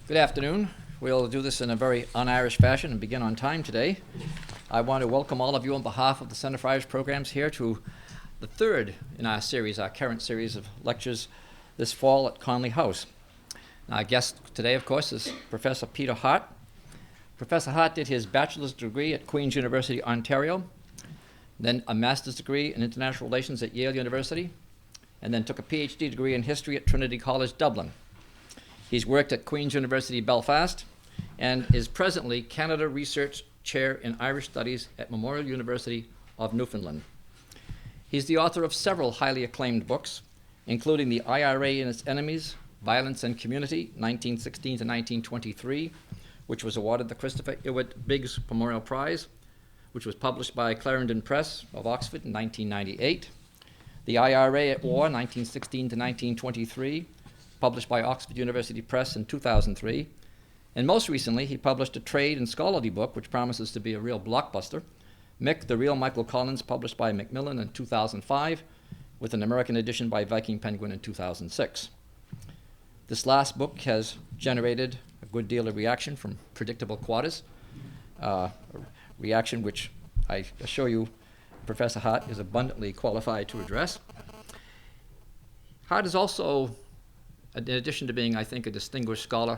Good afternoon. We'll do this in a very un-Irish fashion and begin on time today. I want to welcome all of you on behalf of the Center for Irish Programs here to the third in our series, our current series of lectures this fall at Conley House. Our guest today, of course, is Professor Peter Hart. Professor Hart did his bachelor's degree at Queen's University, Ontario, then a master's degree in international relations at Yale University, and then took a PhD degree in history at Trinity College, Dublin. He's worked at Queen's University, Belfast, and is presently Canada Research Chair in Irish Studies at Memorial University of Newfoundland. He's the author of several highly acclaimed books, including The IRA and Its Enemies, Violence and Community, 1916 to 1923, which was awarded the Christopher Iwet Biggs Memorial Prize, which was published by Clarendon Press of Oxford in 1998. The IRA at War, 1916 to 1923, published by Oxford University Press in 2003. And most recently, he published a trade and scholarly book, which promises to be a real blockbuster, Mick, the Real Michael Collins, published by Macmillan in 2005, with an American edition by Viking Penguin in 2006. This last book has generated a good deal of reaction from predictable quarters, a reaction which I assure you Professor Hart is abundantly qualified to address. Hart is also, in addition to being, I think, a distinguished scholar,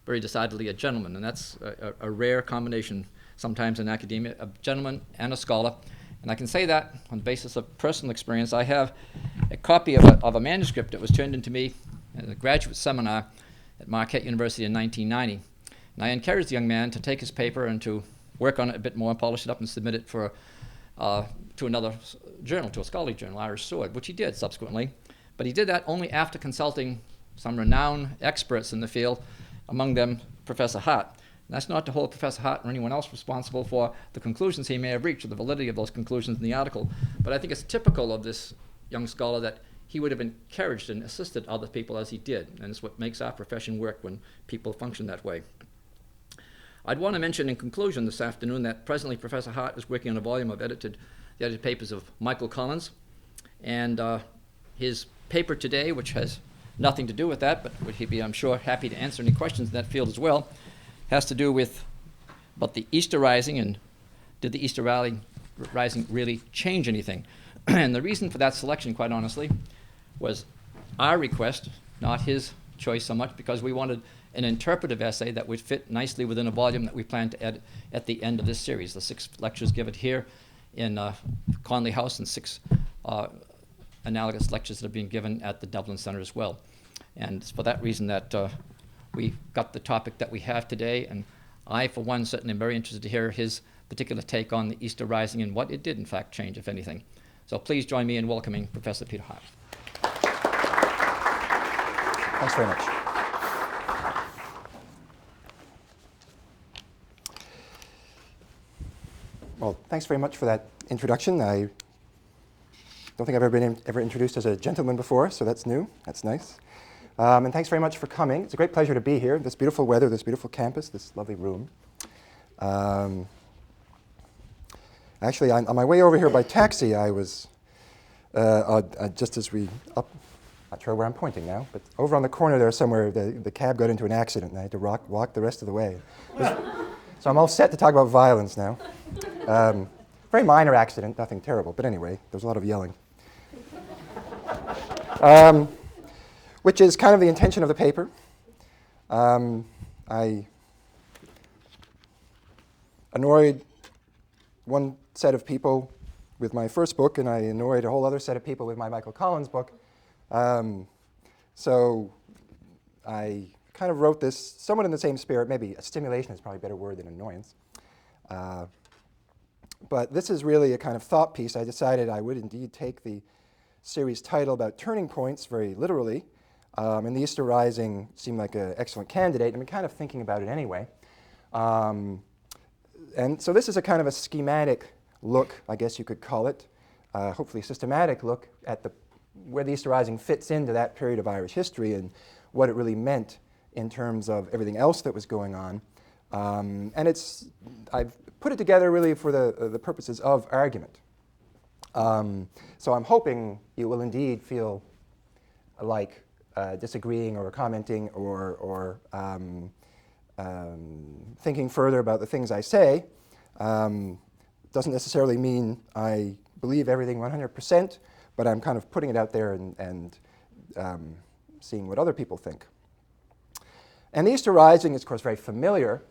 very decidedly a gentleman, and that's a rare combination sometimes in academia, a gentleman and a scholar. And I can say that on the basis of personal experience. I have a copy of a manuscript that was turned into me at a graduate seminar at Marquette University in 1990. And I encouraged the young man to take his paper and to work on it a bit more, polish it up, and submit it for to another journal, to a scholarly journal, Irish Sword, which he did subsequently. But he did that only after consulting some renowned experts in the field, among them Professor Hart. And that's not to hold Professor Hart or anyone else responsible for the conclusions he may have reached or the validity of those conclusions in the article, but I think it's typical of this young scholar that he would have encouraged and assisted other people as he did, and it's what makes our profession work when people function that way. I'd want to mention in conclusion this afternoon that presently Professor Hart is working on a volume of the edited papers of Michael Collins, and his paper today, which has nothing to do with that, but would he be, I'm sure, happy to answer any questions in that field as well, has to do with about the Easter Rising and did the Easter Rising really change anything? And the reason for that selection, quite honestly, was our request, not his choice so much, because we wanted an interpretive essay that would fit nicely within a volume that we plan to edit at the end of this series. The 6 lectures given here in Conley House and 6 analogous lectures that are being given at the Dublin Center as well. And it's for that reason that we got the topic that we have today, and I, for one, certainly am very interested to hear his particular take on the Easter Rising and what it did, in fact, change, if anything. So please join me in welcoming Professor Peter Hart. Thanks very much. Well, thanks very much for that introduction. I don't think I've ever been introduced as a gentleman before, so that's new. That's nice. And thanks very much for coming. It's a great pleasure to be here. This beautiful weather, this beautiful campus, this lovely room. Actually, on my way over here by taxi, I was, just as we up, not sure where I'm pointing now, but over on the corner there somewhere, the cab got into an accident, and I had to walk the rest of the way. So I'm all set to talk about violence now. Very minor accident, nothing terrible, but anyway, there was a lot of yelling. Which is kind of the intention of the paper. I annoyed one set of people with my first book, and I annoyed a whole other set of people with my Michael Collins book. So I kind of wrote this somewhat in the same spirit. Maybe a stimulation is probably a better word than annoyance. But this is really a kind of thought piece. I decided I would indeed take the series title about turning points very literally. And the Easter Rising seemed like an excellent candidate. I've been kind of thinking about it anyway. And so this is a kind of a schematic look, I guess you could call it, hopefully a systematic look at where the Easter Rising fits into that period of Irish history and what it really meant in terms of everything else that was going on. And I've put it together really for the purposes of argument. So I'm hoping you will indeed feel like disagreeing or commenting or thinking further about the things I say doesn't necessarily mean I believe everything 100%, but I'm kind of putting it out there and seeing what other people think. And the Easter Rising is, of course, very familiar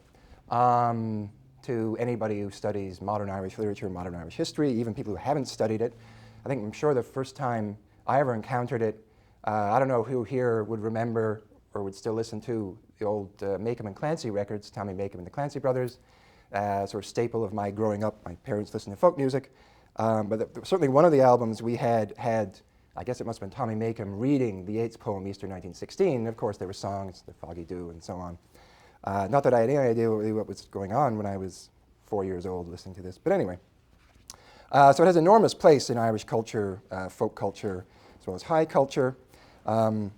to anybody who studies modern Irish literature, modern Irish history, even people who haven't studied it. I'm sure the first time I ever encountered it, I don't know who here would remember or would still listen to the old Macomb and Clancy records, Tommy Macomb and the Clancy Brothers, sort of staple of my growing up. My parents listened to folk music. But certainly one of the albums we had, I guess it must have been Tommy Macomb reading the Yeats poem Easter 1916. And of course there were songs, The Foggy Dew and so on. Not that I had any idea really what was going on when I was 4 years old listening to this. But anyway. So it has enormous place in Irish culture, folk culture, as well as high culture. And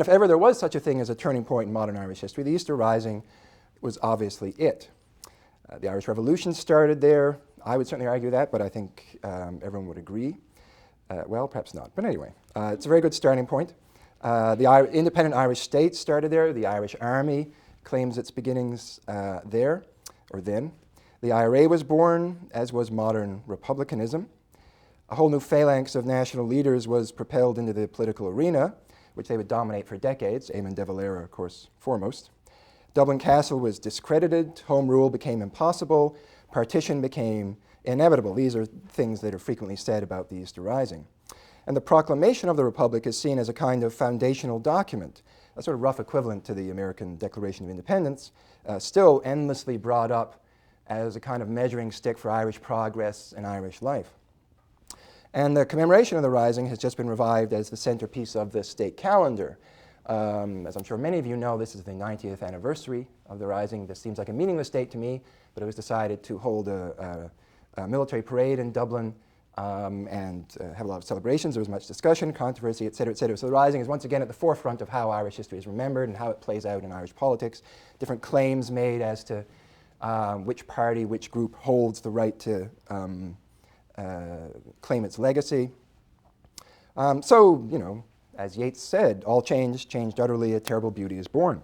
if ever there was such a thing as a turning point in modern Irish history, the Easter Rising was obviously it. The Irish Revolution started there. I would certainly argue that, but I think everyone would agree. Well, perhaps not. But anyway, it's a very good starting point. The independent Irish state started there. The Irish Army claims its beginnings there, or then. The IRA was born, as was modern republicanism. A whole new phalanx of national leaders was propelled into the political arena, which they would dominate for decades, Eamon de Valera, of course, foremost. Dublin Castle was discredited, home rule became impossible, partition became inevitable. These are things that are frequently said about the Easter Rising. And the proclamation of the Republic is seen as a kind of foundational document, a sort of rough equivalent to the American Declaration of Independence, still endlessly brought up as a kind of measuring stick for Irish progress and Irish life. And the commemoration of the Rising has just been revived as the centerpiece of the state calendar. As I'm sure many of you know, this is the 90th anniversary of the Rising. This seems like a meaningless date to me, but it was decided to hold a military parade in Dublin and have a lot of celebrations. There was much discussion, controversy, et cetera, et cetera. So the Rising is once again at the forefront of how Irish history is remembered and how it plays out in Irish politics. Different claims made as to which party, which group holds the right to claim its legacy. So, you know, as Yeats said, all change, changed utterly, a terrible beauty is born.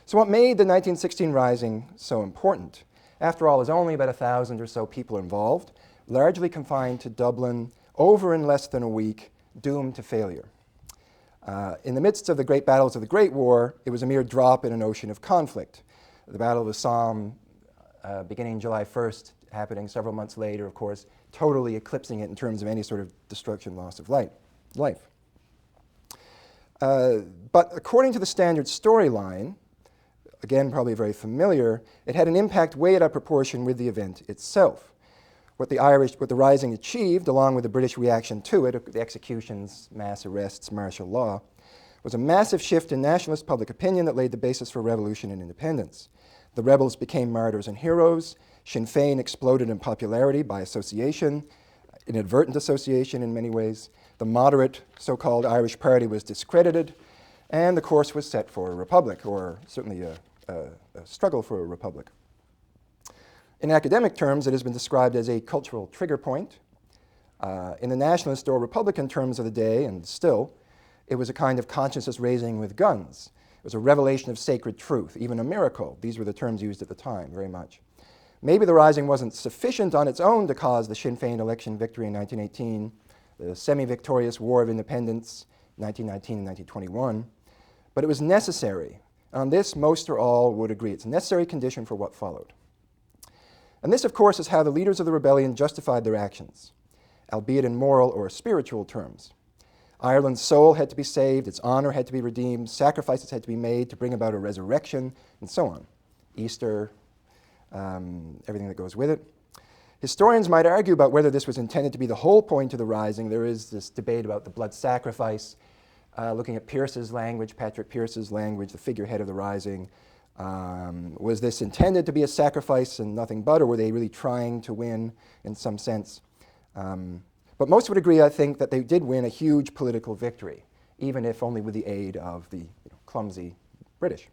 So what made the 1916 Rising so important? After all, there's only about 1,000 or so people involved, largely confined to Dublin, over in less than a week, doomed to failure. In the midst of the great battles of the Great War, it was a mere drop in an ocean of conflict. The Battle of the Somme, beginning July 1st, happening several months later, of course, totally eclipsing it in terms of any sort of destruction, loss of life. But according to the standard storyline, again, probably very familiar, it had an impact way out of proportion with the event itself. What the Rising achieved, along with the British reaction to it, the executions, mass arrests, martial law, was a massive shift in nationalist public opinion that laid the basis for revolution and independence. The rebels became martyrs and heroes. Sinn Féin exploded in popularity by association, inadvertent association in many ways. The moderate so-called Irish Party was discredited, and the course was set for a republic, or certainly a struggle for a republic. In academic terms, it has been described as a cultural trigger point. In the nationalist or Republican terms of the day, and still, it was a kind of consciousness raising with guns. It was a revelation of sacred truth, even a miracle. These were the terms used at the time, very much. Maybe the Rising wasn't sufficient on its own to cause the Sinn Féin election victory in 1918, the semi-victorious War of Independence, 1919 and 1921, but it was necessary. On this, most or all would agree. It's a necessary condition for what followed. And this, of course, is how the leaders of the rebellion justified their actions, albeit in moral or spiritual terms. Ireland's soul had to be saved, its honor had to be redeemed, sacrifices had to be made to bring about a resurrection, and so on. Easter, everything that goes with it. Historians might argue about whether this was intended to be the whole point of the Rising. There is this debate about the blood sacrifice, looking at Pearse's language, Patrick Pearse's language, the figurehead of the Rising. Was this intended to be a sacrifice and nothing but, or were they really trying to win in some sense? But most would agree, I think, that they did win a huge political victory, even if only with the aid of the clumsy British.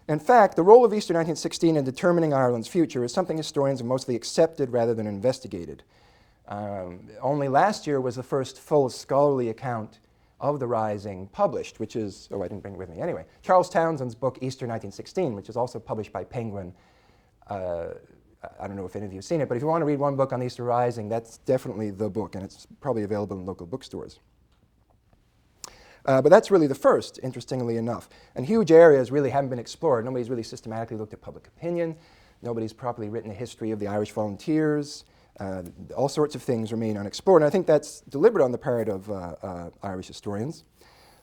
In fact, the role of Easter 1916 in determining Ireland's future is something historians have mostly accepted rather than investigated. Only last year was the first full scholarly account of the Rising published, which is, oh, I didn't bring it with me anyway, Charles Townsend's book, Easter 1916, which is also published by Penguin. I don't know if any of you have seen it, but if you want to read one book on the Easter Rising, that's definitely the book, and it's probably available in local bookstores. But that's really the first, interestingly enough. And huge areas really haven't been explored. Nobody's really systematically looked at public opinion. Nobody's properly written a history of the Irish volunteers. All sorts of things remain unexplored. And I think that's deliberate on the part of Irish historians.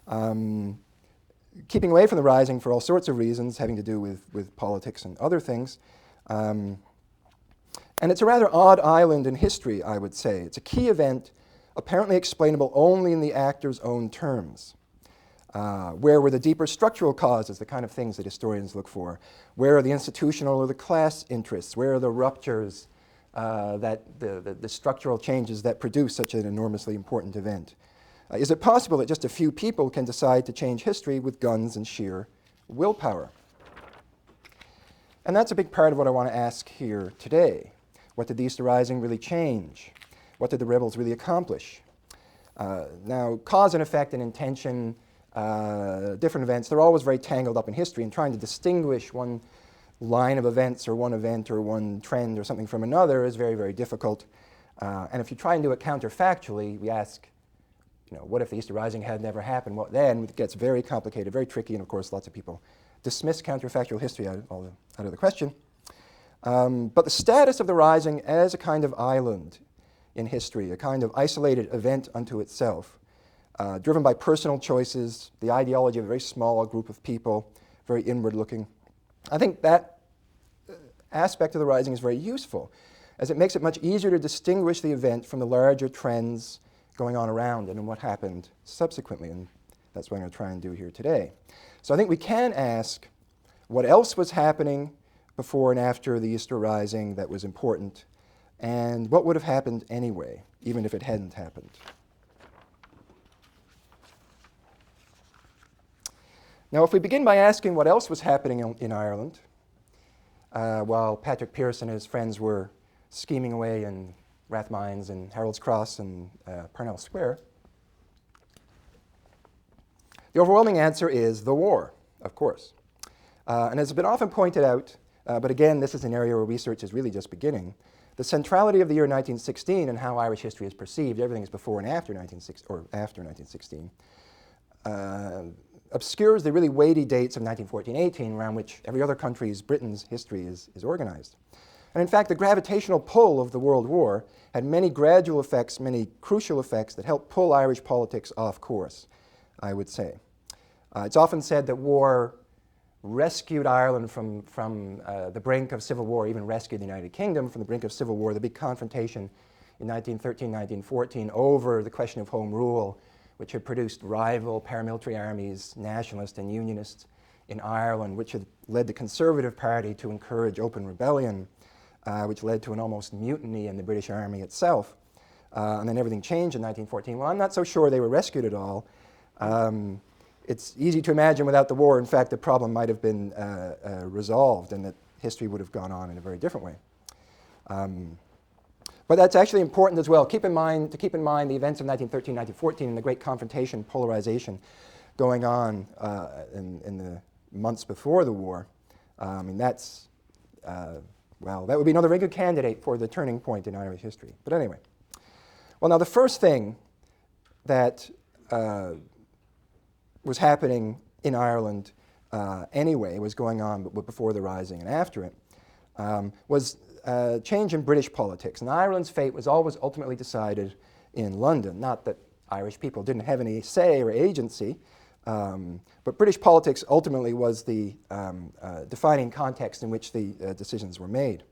Keeping away from the Rising for all sorts of reasons, having to do with politics and other things. And it's a rather odd island in history, I would say. It's a key event, apparently explainable only in the actor's own terms. Where were the deeper structural causes, the kind of things that historians look for? Where are the institutional or the class interests? Where are the ruptures, the structural changes that produce such an enormously important event? Is it possible that just a few people can decide to change history with guns and sheer willpower? And that's a big part of what I want to ask here today. What did the Easter Rising really change? What did the rebels really accomplish? Now, cause and effect and intention, different events, they're always very tangled up in history, and trying to distinguish one line of events or one event or one trend or something from another is very, very difficult. And if you try and do it counterfactually, we ask, what if the Easter Rising had never happened? What then? It gets very complicated, very tricky, and of course lots of people dismiss counterfactual history out of the question. But the status of the Rising as a kind of island in history, a kind of isolated event unto itself, driven by personal choices, the ideology of a very small group of people, very inward-looking. I think that aspect of the Rising is very useful, as it makes it much easier to distinguish the event from the larger trends going on around it and what happened subsequently, and that's what I'm going to try and do here today. So I think we can ask what else was happening before and after the Easter Rising that was important, and what would have happened anyway, even if it hadn't happened. Now, if we begin by asking what else was happening in Ireland, while Patrick Pearse and his friends were scheming away in Rathmines and Harold's Cross and Parnell Square, the overwhelming answer is the war, of course. And as has been often pointed out, but again, this is an area where research is really just beginning, the centrality of the year 1916 and how Irish history is perceived, everything is before and after 1916, obscures the really weighty dates of 1914-18, around which every other country's, Britain's history is organized. And in fact, the gravitational pull of the World War had many gradual effects, many crucial effects that helped pull Irish politics off course, I would say. It's often said that war rescued Ireland from the brink of civil war, even rescued the United Kingdom from the brink of civil war. The big confrontation in 1913, 1914 over the question of home rule, which had produced rival paramilitary armies, nationalists and unionists in Ireland, which had led the Conservative Party to encourage open rebellion, which led to an almost mutiny in the British Army itself. And then everything changed in 1914. Well, I'm not so sure they were rescued at all. It's easy to imagine without the war, in fact, the problem might have been resolved and that history would have gone on in a very different way. But that's actually important as well. Keep in mind the events of 1913, 1914 and the great confrontation, polarization going on in the months before the war. And that's, well, that would be another very good candidate for the turning point in Irish history. But anyway. Well, now the first thing that was happening in Ireland anyway, was going on before the Rising and after it, was change in British politics. And Ireland's fate was always ultimately decided in London. Not that Irish people didn't have any say or agency, but British politics ultimately was the defining context in which the decisions were made.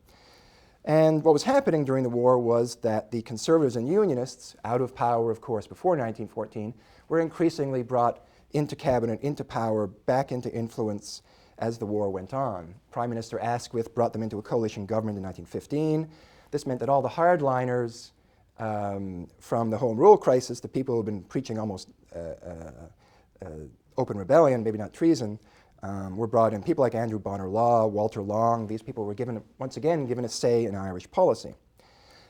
And what was happening during the war was that the Conservatives and Unionists, out of power, of course, before 1914, were increasingly brought into cabinet, into power, back into influence as the war went on. Prime Minister Asquith brought them into a coalition government in 1915. This meant that all the hardliners from the Home Rule crisis, the people who had been preaching almost open rebellion, maybe not treason, were brought in. People like Andrew Bonar Law, Walter Long, these people were once again given a say in Irish policy.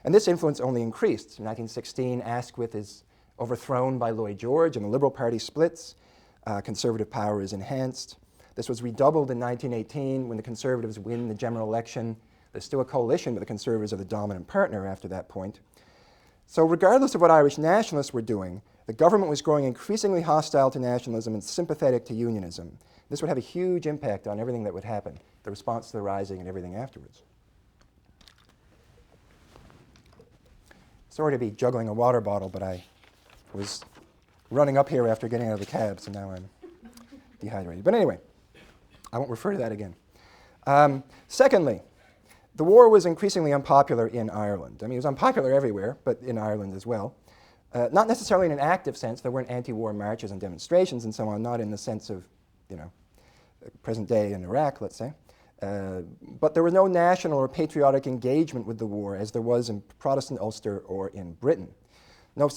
And this influence only increased. In 1916, Asquith is overthrown by Lloyd George and the Liberal Party splits. Conservative power is enhanced. This was redoubled in 1918 when the Conservatives win the general election. There's still a coalition, but the Conservatives are the dominant partner after that point. So regardless of what Irish nationalists were doing, the government was growing increasingly hostile to nationalism and sympathetic to unionism. This would have a huge impact on everything that would happen, the response to the Rising and everything afterwards. Sorry to be juggling a water bottle, but I was running up here after getting out of the cab, so now I'm dehydrated. But anyway, I won't refer to that again. Secondly, the war was increasingly unpopular in Ireland. I mean, it was unpopular everywhere, but in Ireland as well. Not necessarily in an active sense. There weren't anti-war marches and demonstrations and so on, not in the sense of, present day in Iraq, let's say. But there was no national or patriotic engagement with the war as there was in Protestant Ulster or in Britain. No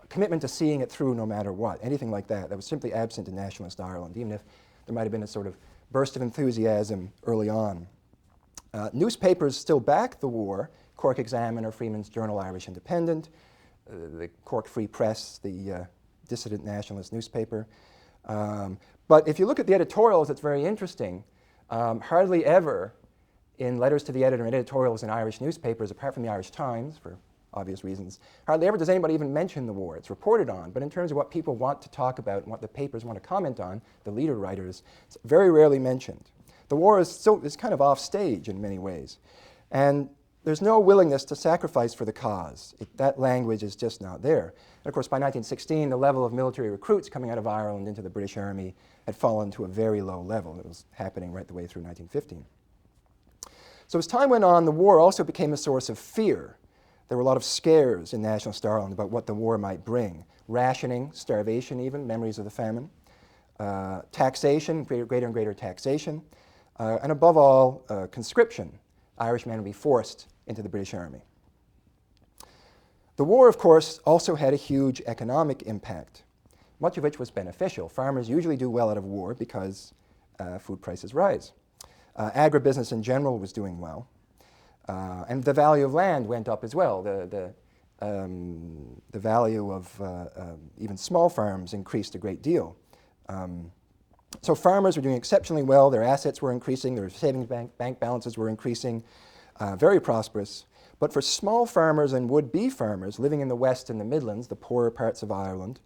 commitment to seeing it through no matter what, anything like that. That was simply absent in nationalist Ireland, even if there might have been a sort of burst of enthusiasm early on. Newspapers still backed the war. Cork Examiner, Freeman's Journal, Irish Independent, the Cork Free Press, the dissident nationalist newspaper. But if you look at the editorials, it's very interesting. Hardly ever in letters to the editor and editorials in Irish newspapers, apart from the Irish Times, for obvious reasons, hardly ever does anybody even mention the war. It's reported on, but in terms of what people want to talk about and what the papers want to comment on, the leader writers, it's very rarely mentioned. The war is kind of off stage in many ways. And there's no willingness to sacrifice for the cause. That language is just not there. And of course, by 1916, the level of military recruits coming out of Ireland into the British Army had fallen to a very low level. It was happening right the way through 1915. So as time went on, the war also became a source of fear. There were a lot of scares in nationalist Ireland about what the war might bring. Rationing, starvation even, memories of the famine, taxation, greater and greater taxation, and above all, conscription. Irishmen would be forced into the British Army. The war, of course, also had a huge economic impact, much of which was beneficial. Farmers usually do well out of war because food prices rise. Agribusiness in general was doing well. And the value of land went up as well. The value of even small farms increased a great deal. So farmers were doing exceptionally well. Their assets were increasing. Their savings bank balances were increasing. Very prosperous. But for small farmers and would-be farmers living in the West and the Midlands, the poorer parts of Ireland,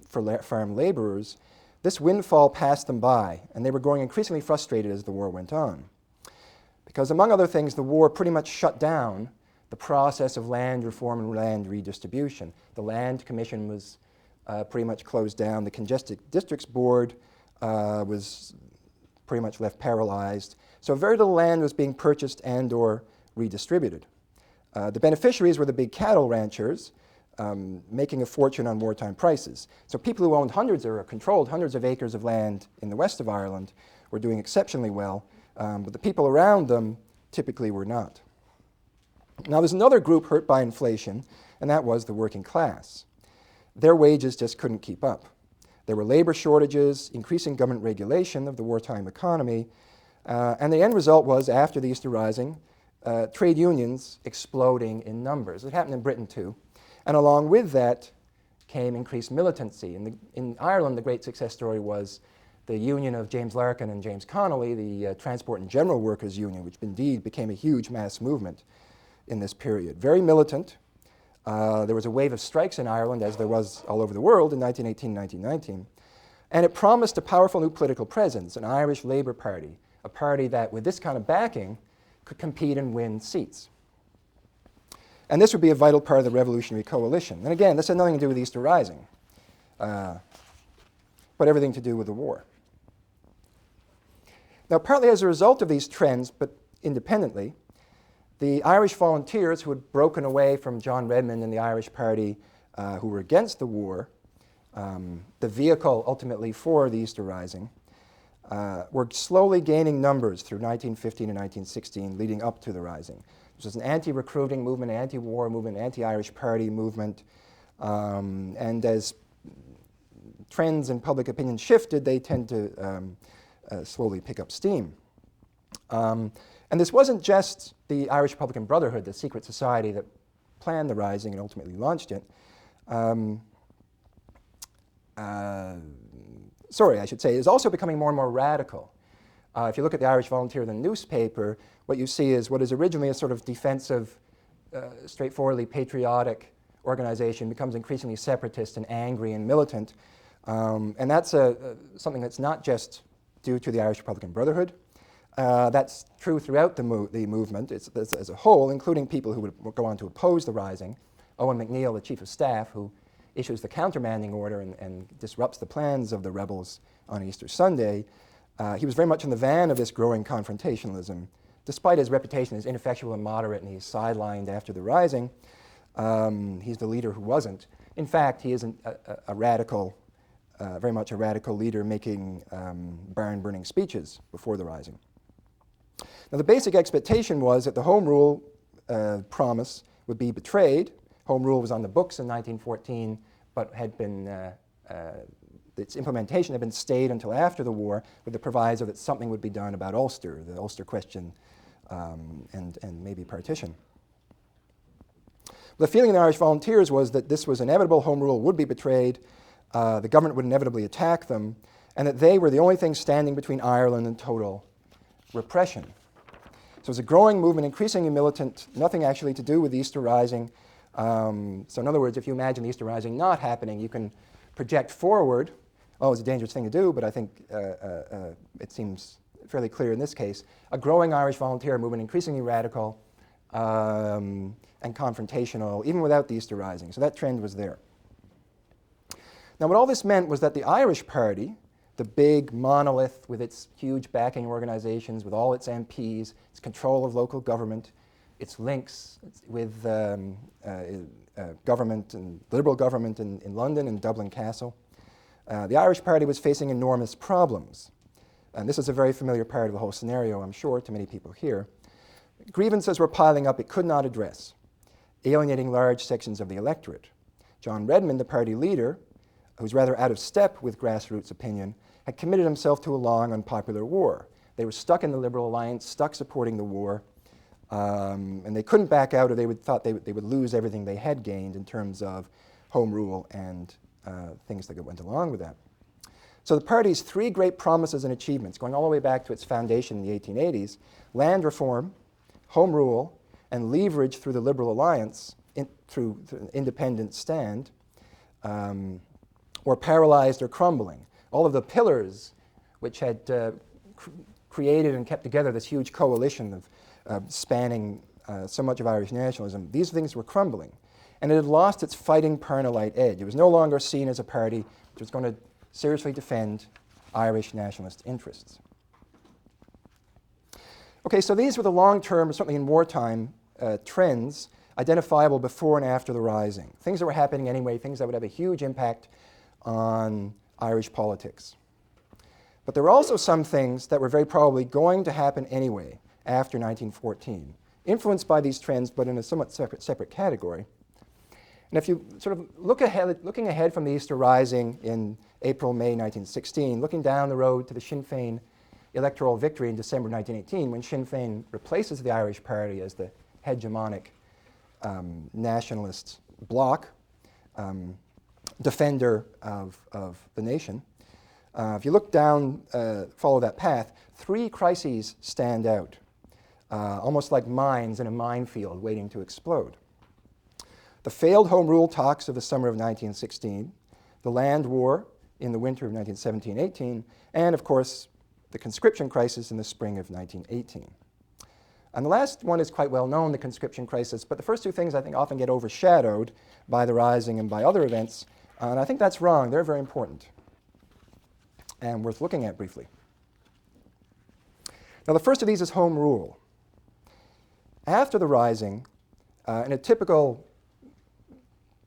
for farm laborers, this windfall passed them by, and they were growing increasingly frustrated as the war went on. Because among other things, the war pretty much shut down the process of land reform and land redistribution. The Land Commission was pretty much closed down. The Congested Districts Board was pretty much left paralyzed. So very little land was being purchased and or redistributed. The beneficiaries were the big cattle ranchers, making a fortune on wartime prices. So people who owned hundreds or controlled hundreds of acres of land in the west of Ireland were doing exceptionally well, but the people around them typically were not. Now there's another group hurt by inflation, and that was the working class. Their wages just couldn't keep up. There were labor shortages, increasing government regulation of the wartime economy, and the end result was, after the Easter Rising, trade unions exploding in numbers. It happened in Britain too. And along with that came increased militancy. In Ireland, the great success story was the union of James Larkin and James Connolly, the Transport and General Workers Union, which indeed became a huge mass movement in this period. Very militant. There was a wave of strikes in Ireland, as there was all over the world in 1918, 1919. And it promised a powerful new political presence, an Irish Labour Party, a party that, with this kind of backing, could compete and win seats. And this would be a vital part of the revolutionary coalition. And again, this had nothing to do with Easter Rising, but everything to do with the war. Now, partly as a result of these trends, but independently, the Irish volunteers who had broken away from John Redmond and the Irish Party, who were against the war, the vehicle ultimately for the Easter Rising, were slowly gaining numbers through 1915 and 1916, leading up to the Rising. This was an anti-recruiting movement, anti-war movement, anti-Irish Party movement, and as trends in public opinion shifted, they tend to slowly pick up steam. And this wasn't just the Irish Republican Brotherhood, the secret society that planned the Rising and ultimately launched it. sorry, I should say, is also becoming more and more radical. If you look at the Irish Volunteer, the newspaper, what you see is what is originally a sort of defensive, straightforwardly patriotic organization becomes increasingly separatist and angry and militant. And that's something that's not just due to the Irish Republican Brotherhood. That's true throughout the movement as a whole, including people who would go on to oppose the Rising. Owen McNeill, the Chief of Staff, who issues the countermanding order and disrupts the plans of the rebels on Easter Sunday, he was very much in the van of this growing confrontationalism. Despite his reputation as ineffectual and moderate, and he's sidelined after the Rising, he's the leader who wasn't. In fact, he isn't a radical, very much a radical leader making barn-burning speeches before the Rising. Now, the basic expectation was that the Home Rule promise would be betrayed. Home Rule was on the books in 1914, but had been its implementation had been stayed until after the war, with the proviso that something would be done about Ulster, the Ulster question, and maybe partition. The feeling in the Irish Volunteers was that this was inevitable. Home Rule would be betrayed. The government would inevitably attack them, and that they were the only thing standing between Ireland and total repression. So it was a growing movement, increasingly militant, nothing actually to do with the Easter Rising. So in other words, if you imagine the Easter Rising not happening, you can project forward. Oh, it's a dangerous thing to do, but I think it seems fairly clear in this case. A growing Irish volunteer movement, increasingly radical and confrontational, even without the Easter Rising. So that trend was there. Now, what all this meant was that the Irish Party, the big monolith with its huge backing organizations, with all its MPs, its control of local government, its links with government and liberal government in London and Dublin Castle, the Irish Party was facing enormous problems. And this is a very familiar part of the whole scenario, I'm sure, to many people here. Grievances were piling up it could not address, alienating large sections of the electorate. John Redmond, the party leader, who was rather out of step with grassroots opinion, had committed himself to a long, unpopular war. They were stuck in the Liberal Alliance, stuck supporting the war, and they couldn't back out, or they thought they would lose everything they had gained in terms of Home Rule and things that went along with that. So the party's three great promises and achievements, going all the way back to its foundation in the 1880s, land reform, Home Rule, and leverage through the Liberal Alliance, through an independent stand, or paralyzed or crumbling. All of the pillars which had created and kept together this huge coalition of spanning so much of Irish nationalism, these things were crumbling. And it had lost its fighting Parnellite edge. It was no longer seen as a party which was going to seriously defend Irish nationalist interests. Okay, so these were the long-term, certainly in wartime, trends identifiable before and after the Rising. Things that were happening anyway, things that would have a huge impact on Irish politics. But there were also some things that were very probably going to happen anyway after 1914, influenced by these trends, but in a somewhat separate category. And if you sort of looking ahead from the Easter Rising in April, May 1916, looking down the road to the Sinn Féin electoral victory in December 1918, when Sinn Féin replaces the Irish Party as the hegemonic nationalist bloc, defender of the nation. If you look down, follow that path, three crises stand out, almost like mines in a minefield waiting to explode. The failed Home Rule talks of the summer of 1916, the land war in the winter of 1917-18, and of course, the conscription crisis in the spring of 1918. And the last one is quite well known, the conscription crisis, but the first two things I think often get overshadowed by the Rising and by other events, and I think that's wrong. They're very important and worth looking at briefly. Now, the first of these is Home Rule. After the Rising, in a typical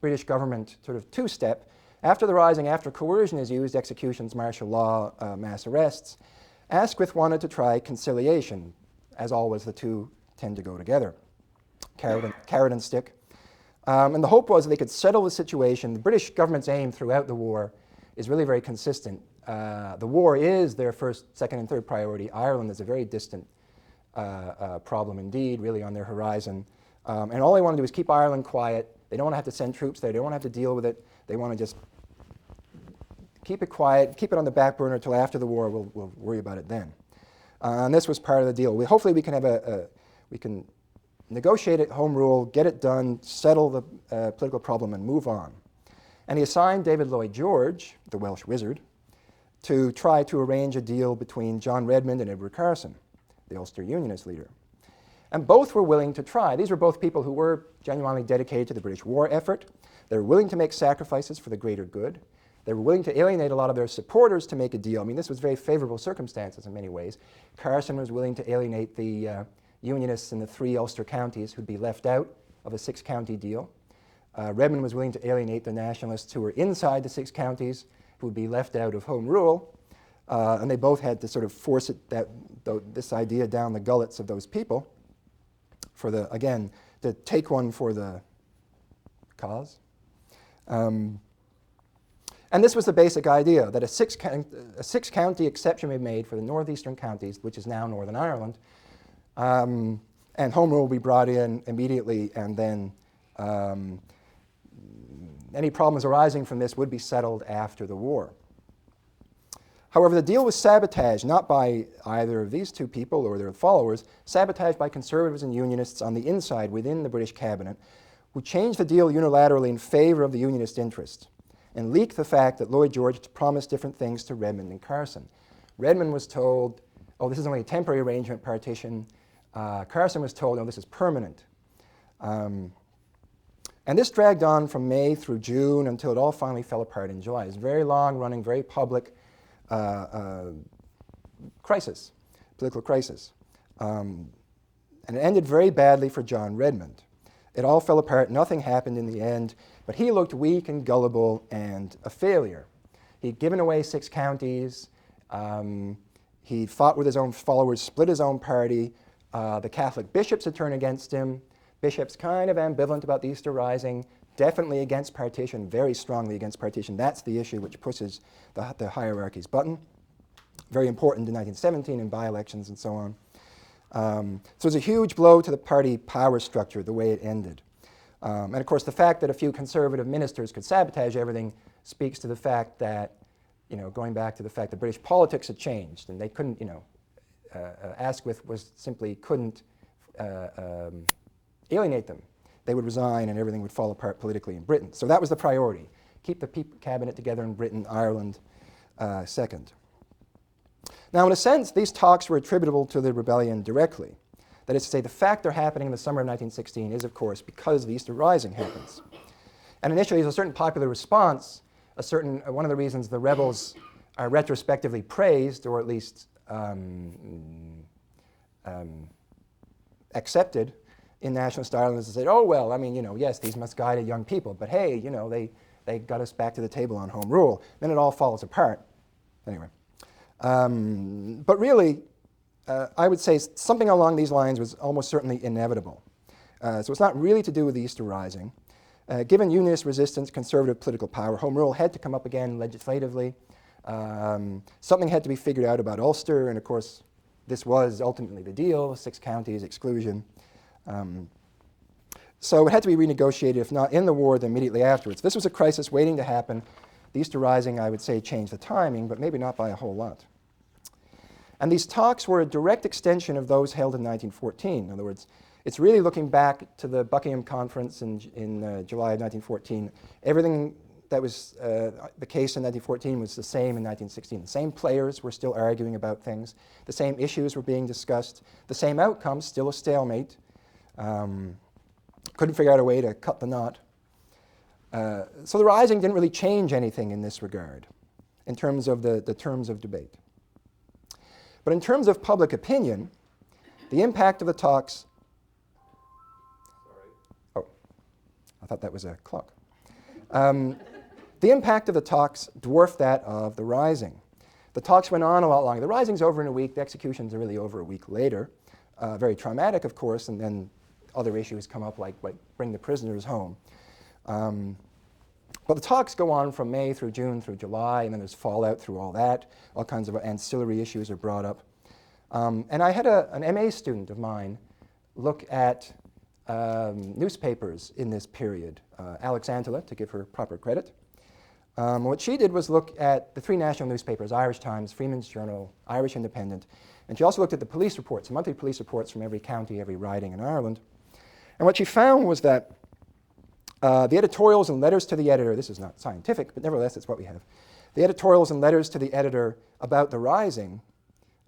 British government sort of two-step, after the Rising, after coercion is used, executions, martial law, mass arrests, Asquith wanted to try conciliation. As always, the two tend to go together, carrot and stick. And the hope was that they could settle the situation. The British government's aim throughout the war is really very consistent. The war is their first, second, and third priority. Ireland is a very distant problem indeed, really on their horizon. And all they want to do is keep Ireland quiet. They don't want to have to send troops there. They don't want to have to deal with it. They want to just keep it quiet, keep it on the back burner until after the war. We'll worry about it then. And this was part of the deal. Hopefully we can have we can negotiate it, home rule, get it done, settle the political problem, and move on. And he assigned David Lloyd George, the Welsh wizard, to try to arrange a deal between John Redmond and Edward Carson, the Ulster Unionist leader. And both were willing to try. These were both people who were genuinely dedicated to the British war effort. They were willing to make sacrifices for the greater good. They were willing to alienate a lot of their supporters to make a deal. I mean, this was very favorable circumstances in many ways. Carson was willing to alienate the Unionists in the 3 Ulster counties who'd be left out of a 6-county deal. Redmond was willing to alienate the Nationalists who were inside the 6 counties who would be left out of home rule. And they both had to sort of force this idea down the gullets of those people for again, to take one for the cause. And this was the basic idea, that a 6-county exception be made for the northeastern counties, which is now Northern Ireland, and home rule will be brought in immediately, and then any problems arising from this would be settled after the war. However, the deal was sabotaged, not by either of these 2 people or their followers, sabotaged by conservatives and unionists on the inside within the British cabinet, who changed the deal unilaterally in favor of the unionist interest and leaked the fact that Lloyd George had promised different things to Redmond and Carson. Redmond was told, oh, this is only a temporary arrangement, partition. Carson was told, no, this is permanent. And this dragged on from May through June until it all finally fell apart in July. It's a very long-running, very public crisis, political crisis. And it ended very badly for John Redmond. It all fell apart, nothing happened in the end, but he looked weak and gullible and a failure. He'd given away 6 counties, he fought with his own followers, split his own party, the Catholic bishops had turned against him, bishops kind of ambivalent about the Easter Rising, definitely against partition, very strongly against partition. That's the issue which pushes the hierarchy's button. Very important in 1917 in by-elections and so on. So it was a huge blow to the party power structure, the way it ended. And of course, the fact that a few conservative ministers could sabotage everything speaks to the fact that, going back to the fact that British politics had changed, and they couldn't, Asquith couldn't alienate them. They would resign and everything would fall apart politically in Britain. So that was the priority. Keep the cabinet together in Britain, Ireland second. Now, in a sense, these talks were attributable to the rebellion directly. That is to say, the fact they're happening in the summer of 1916 is, of course, because the Easter Rising happens. And initially, there's a certain popular response, one of the reasons the rebels are retrospectively praised, or at least accepted in nationalist Ireland, is to say, oh, well, I mean, yes, these misguided young people, but hey, they got us back to the table on home rule. Then it all falls apart. Anyway. But really, I would say something along these lines was almost certainly inevitable. So it's not really to do with the Easter Rising. Given unionist resistance, conservative political power, home rule had to come up again legislatively. Something had to be figured out about Ulster, and of course, this was ultimately the deal, 6 counties, exclusion. So it had to be renegotiated, if not in the war, then immediately afterwards. This was a crisis waiting to happen. The Easter Rising, I would say, changed the timing, but maybe not by a whole lot. And these talks were a direct extension of those held in 1914. In other words, it's really looking back to the Buckingham Conference in July of 1914. Everything that was the case in 1914 was the same in 1916. The same players were still arguing about things. The same issues were being discussed. The same outcomes, still a stalemate. Couldn't figure out a way to cut the knot. So the Rising didn't really change anything in this regard, in terms of the terms of debate. But in terms of public opinion, the impact of the talks... Oh, I thought that was a clock. The impact of the talks dwarfed that of the Rising. The talks went on a lot longer. The Rising's over in a week. The executions are really over a week later. Very traumatic, of course, and then other issues come up like bring the prisoners home. But the talks go on from May through June through July, and then there's fallout through all that. All kinds of ancillary issues are brought up. And I had an MA student of mine look at newspapers in this period. Alex Antela, to give her proper credit. What she did was look at the three national newspapers, Irish Times, Freeman's Journal, Irish Independent, and she also looked at the police reports, monthly police reports from every county, every riding in Ireland. And what she found was that the editorials and letters to the editor, this is not scientific, but nevertheless it's what we have, the editorials and letters to the editor about the rising,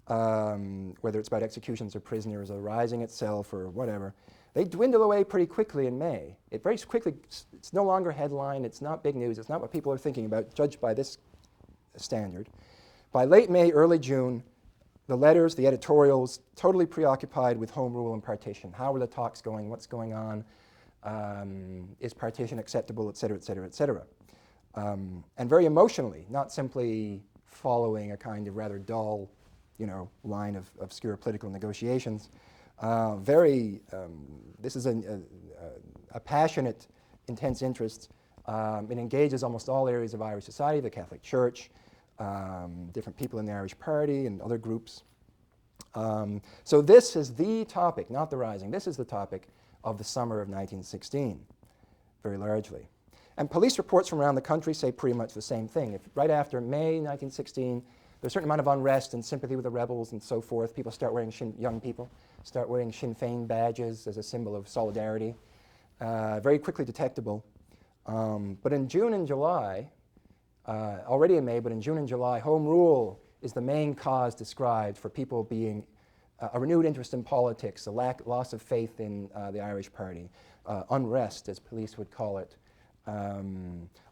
whether it's about executions or prisoners or the rising itself or whatever, they dwindle away pretty quickly in May. It very quickly, it's no longer headline, it's not big news, it's not what people are thinking about, judged by this standard. By late May, early June, the letters, the editorials, totally preoccupied with home rule and partition. How are the talks going? What's going on? Is partition acceptable, et cetera, et cetera, et cetera. And very emotionally, not simply following a kind of rather dull, line of obscure political negotiations. This is a passionate, intense interest. It engages almost all areas of Irish society, the Catholic Church, different people in the Irish Party and other groups. So this is the topic, not the rising. This is the topic of the summer of 1916, very largely. And police reports from around the country say pretty much the same thing. Right after May 1916, there's a certain amount of unrest and sympathy with the rebels and so forth. People start wearing, young people start wearing Sinn Féin badges as a symbol of solidarity, very quickly detectable. But in June and July, already in May, but in June and July, home rule is the main cause described for people being a renewed interest in politics, a loss of faith in the Irish Party, unrest, as police would call it.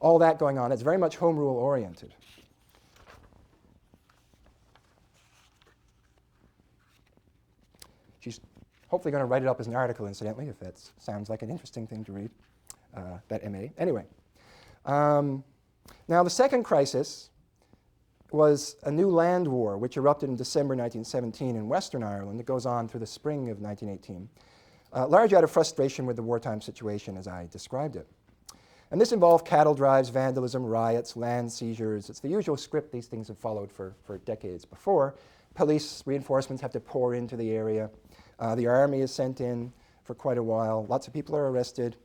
All that going on. It's very much home rule oriented. She's hopefully going to write it up as an article, incidentally, if that sounds like an interesting thing to read, that MA. Anyway, now the second crisis was a new land war which erupted in December 1917 in Western Ireland. It goes on through the spring of 1918, largely out of frustration with the wartime situation as I described it. And this involved cattle drives, vandalism, riots, land seizures. It's the usual script these things have followed for decades before. Police reinforcements have to pour into the area. The army is sent in for quite a while. Lots of people are arrested.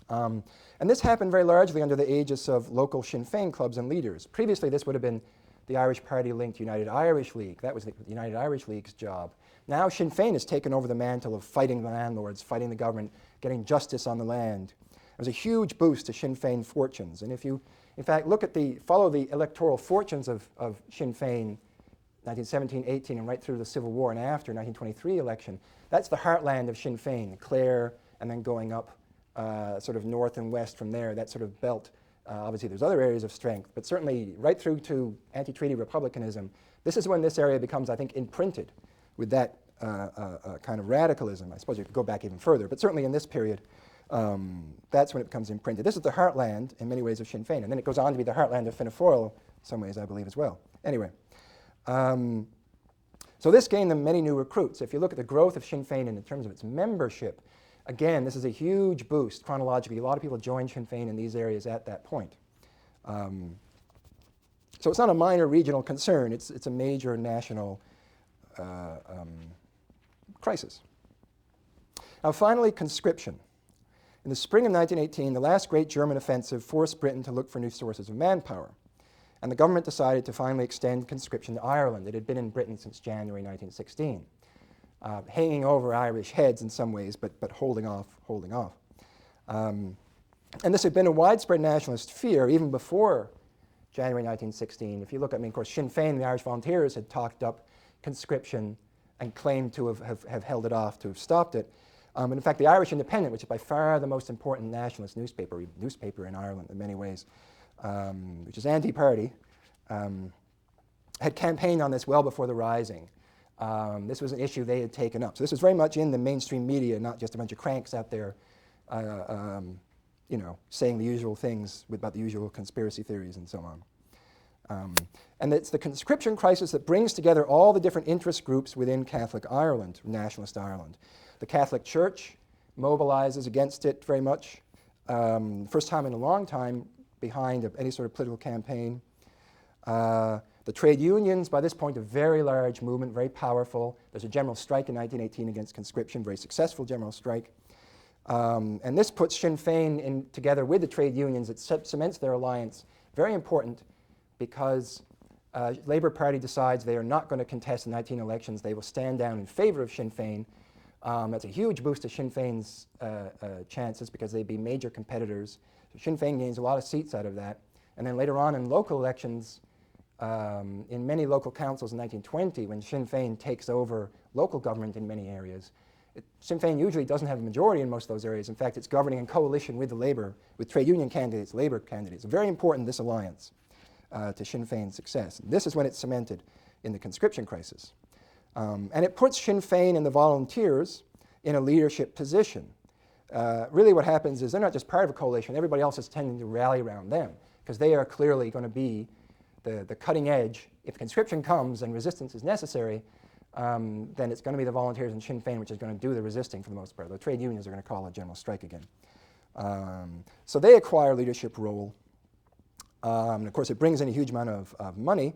And this happened very largely under the aegis of local Sinn Féin clubs and leaders. Previously, this would have been the Irish Party-linked United Irish League. That was the United Irish League's job. Now Sinn Féin has taken over the mantle of fighting the landlords, fighting the government, getting justice on the land. There was a huge boost to Sinn Féin fortunes. And if you, in fact, follow the electoral fortunes of Sinn Féin, 1917, 18, and right through the Civil War and after 1923 election, that's the heartland of Sinn Féin, Clare, and then going up sort of north and west from there, that sort of belt. Obviously, there's other areas of strength, but certainly right through to anti-treaty republicanism. This is when this area becomes, I think, imprinted with that kind of radicalism. I suppose you could go back even further, but certainly in this period, that's when it becomes imprinted. This is the heartland, in many ways, of Sinn Féin, and then it goes on to be the heartland of Fianna Fáil, in some ways, I believe, as well. Anyway, so this gained them many new recruits. If you look at the growth of Sinn Féin in terms of its membership, again, this is a huge boost chronologically. A lot of people joined Sinn Féin in these areas at that point. So it's not a minor regional concern. It's a major national crisis. Now finally, conscription. In the spring of 1918, the last great German offensive forced Britain to look for new sources of manpower. And the government decided to finally extend conscription to Ireland. It had been in Britain since January 1916. Hanging over Irish heads in some ways, but holding off. And this had been a widespread nationalist fear even before January 1916. If you look at, of course, Sinn Féin, the Irish Volunteers, had talked up conscription and claimed to have held it off, to have stopped it. And in fact, the Irish Independent, which is by far the most important nationalist newspaper in Ireland in many ways, which is anti-party, had campaigned on this well before the Rising. This was an issue they had taken up. So this was very much in the mainstream media, not just a bunch of cranks out there, saying the usual things about the usual conspiracy theories and so on. And it's the conscription crisis that brings together all the different interest groups within Catholic Ireland, nationalist Ireland. The Catholic Church mobilizes against it very much. First time in a long time behind any sort of political campaign. The trade unions, by this point, a very large movement, very powerful. There's a general strike in 1918 against conscription, very successful general strike. And this puts Sinn Féin together with the trade unions. It cements their alliance Very important because Labour Party decides they are not going to contest the 19 elections. They will stand down in favor of Sinn Féin. That's a huge boost to Sinn Féin's chances because they'd be major competitors. So Sinn Féin gains a lot of seats out of that. And then later on in local elections, in many local councils in 1920, when Sinn Féin takes over local government in many areas, Sinn Féin usually doesn't have a majority in most of those areas. In fact, it's governing in coalition with the Labour, with trade union candidates, Labour candidates. Very important, this alliance, to Sinn Féin's success. And this is when it's cemented in the conscription crisis. And it puts Sinn Féin and the volunteers in a leadership position. Really what happens is they're not just part of a coalition, everybody else is tending to rally around them because they are clearly going to be the cutting edge. If conscription comes and resistance is necessary, then it's going to be the volunteers and Sinn Féin which is going to do the resisting for the most part. The trade unions are going to call a general strike again. So they acquire a leadership role. And of course it brings in a huge amount of money.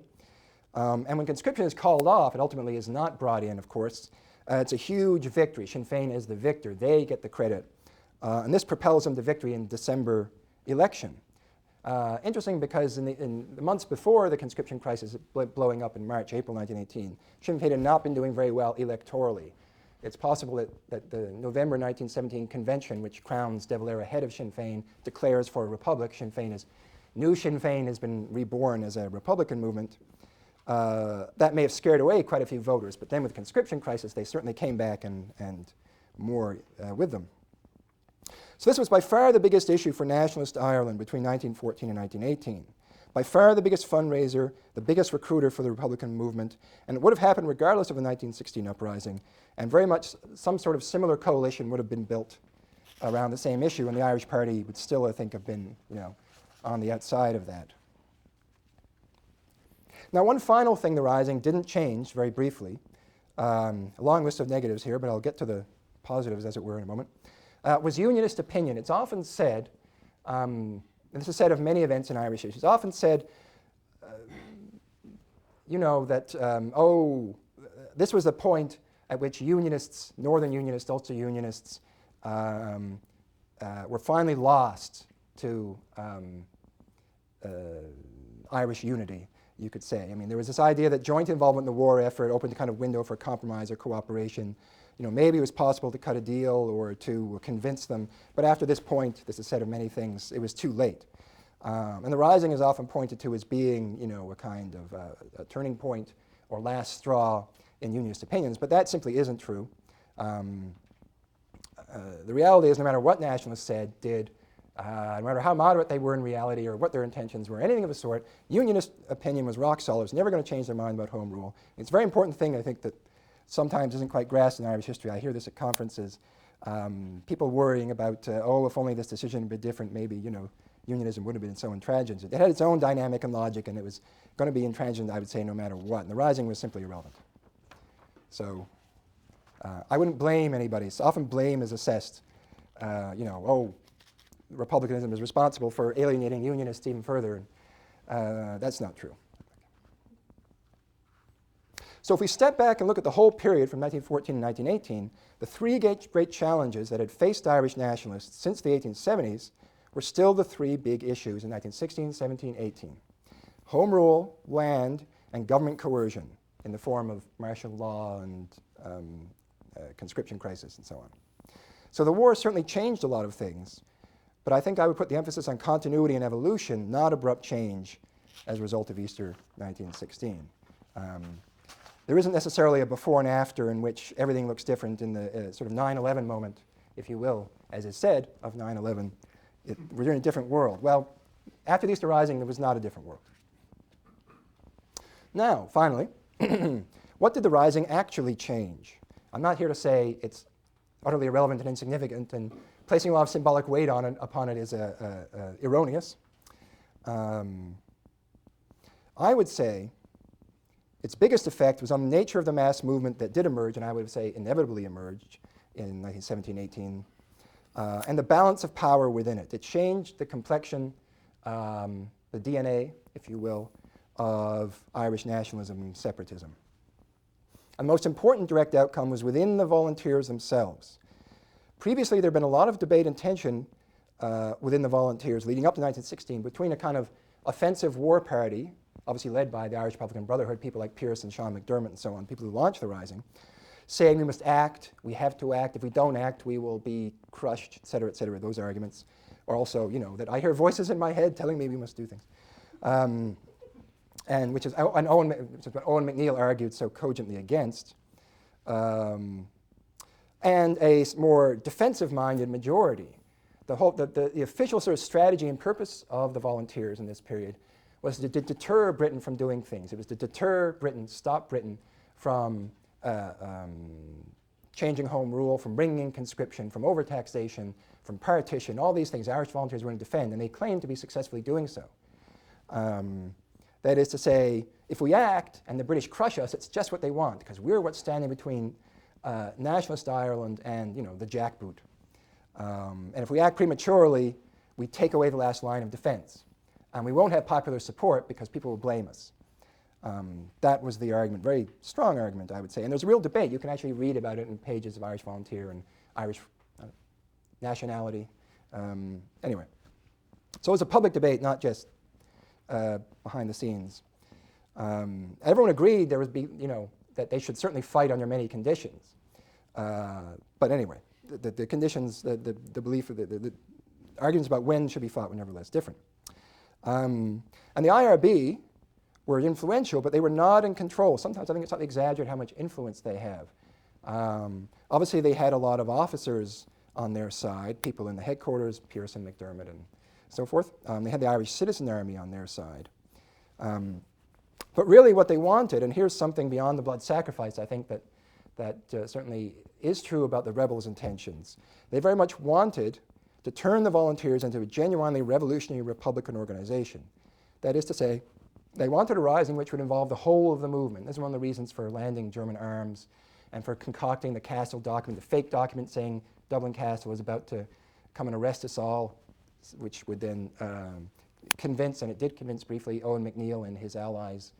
And when conscription is called off, it ultimately is not brought in, of course. It's a huge victory. Sinn Féin is the victor. They get the credit. And this propels them to victory in December election. Interesting because in the months before the conscription crisis blowing up in March, April 1918, Sinn Féin had not been doing very well electorally. It's possible that the November 1917 convention, which crowns De Valera head of Sinn Féin, declares for a republic. New Sinn Féin has been reborn as a Republican movement. That may have scared away quite a few voters, but then with the conscription crisis, they certainly came back and more with them. So this was by far the biggest issue for nationalist Ireland between 1914 and 1918. By far the biggest fundraiser, the biggest recruiter for the Republican movement, and it would have happened regardless of the 1916 uprising, and very much some sort of similar coalition would have been built around the same issue, and the Irish Party would still, I think, have been, on the outside of that. Now, one final thing the Rising didn't change, very briefly, a long list of negatives here, but I'll get to the positives, as it were, in a moment, was unionist opinion. It's often said, and this is said of many events in Irish issues, it's often said, that, this was the point at which unionists, Northern Unionists, Ulster Unionists, were finally lost to Irish unity, you could say. I mean, there was this idea that joint involvement in the war effort opened a kind of window for compromise or cooperation. Maybe it was possible to cut a deal or to convince them, but after this point, this is said of many things, it was too late. And the Rising is often pointed to as being, a kind of a turning point or last straw in unionist opinions, but that simply isn't true. The reality is no matter what nationalists did, no matter how moderate they were in reality or what their intentions were, anything of the sort, unionist opinion was rock solid. It's never going to change their mind about home rule. It's a very important thing, I think, that sometimes isn't quite grasped in Irish history. I hear this at conferences. People worrying about, if only this decision had been different, maybe, unionism would have been so intransigent. It had its own dynamic and logic, and it was going to be intransigent, I would say, no matter what. And the Rising was simply irrelevant. So I wouldn't blame anybody. So often blame is assessed, republicanism is responsible for alienating unionists even further. That's not true. So if we step back and look at the whole period from 1914 to 1918, the three great challenges that had faced Irish nationalists since the 1870s were still the three big issues in 1916, 17, 18. Home rule, land, and government coercion in the form of martial law and conscription crisis and so on. So the war certainly changed a lot of things, but I think I would put the emphasis on continuity and evolution, not abrupt change as a result of Easter 1916. There isn't necessarily a before and after in which everything looks different in the sort of 9/11 moment, if you will, as is said of 9/11. We're in a different world. Well, after the Easter Rising, there was not a different world. Now, finally, what did the Rising actually change? I'm not here to say it's utterly irrelevant and insignificant, and placing a lot of symbolic weight upon it is erroneous. I would say its biggest effect was on the nature of the mass movement that did emerge, and I would say inevitably emerged in 1917, 18, and the balance of power within it. It changed the complexion, the DNA, if you will, of Irish nationalism and separatism. A most important direct outcome was within the volunteers themselves. Previously, there had been a lot of debate and tension within the volunteers leading up to 1916 between a kind of offensive war party, obviously led by the Irish Republican Brotherhood, people like Pearse and Sean McDermott and so on, people who launched the Rising, saying we must act, we have to act, if we don't act we will be crushed, et cetera, those arguments. Or also, you know, that I hear voices in my head telling me we must do things. And which is what Owen McNeill argued so cogently against. And a more defensive-minded majority. The official sort of strategy and purpose of the volunteers in this period was to deter Britain from doing things. It was to deter Britain, stop Britain from changing home rule, from bringing in conscription, from overtaxation, from partition, all these things Irish volunteers were going to defend, and they claimed to be successfully doing so. That is to say, if we act and the British crush us, it's just what they want, because we're what's standing between nationalist Ireland and, you know, the jackboot. And if we act prematurely, we take away the last line of defense. And we won't have popular support because people will blame us. That was the argument, very strong argument, I would say. And there's a real debate. You can actually read about it in pages of Irish Volunteer and Irish Nationality. Anyway, so it was a public debate, not just behind the scenes. Everyone agreed there would be, you know, that they should certainly fight under many conditions. But anyway, the conditions, the belief, the arguments about when should be fought were nevertheless different. And the IRB were influential, but they were not in control. Sometimes I think it's slightly exaggerated how much influence they have. Obviously, they had a lot of officers on their side, people in the headquarters, Pearse and McDermott and so forth. They had the Irish Citizen Army on their side. But really what they wanted, and here's something beyond the blood sacrifice, I think that certainly is true about the rebels' intentions. They very much wanted to turn the volunteers into a genuinely revolutionary Republican organization. That is to say, they wanted a rising which would involve the whole of the movement. This is one of the reasons for landing German arms and for concocting the Castle document, the fake document saying Dublin Castle was about to come and arrest us all, which would then convince, and it did convince briefly, Owen McNeill and his allies,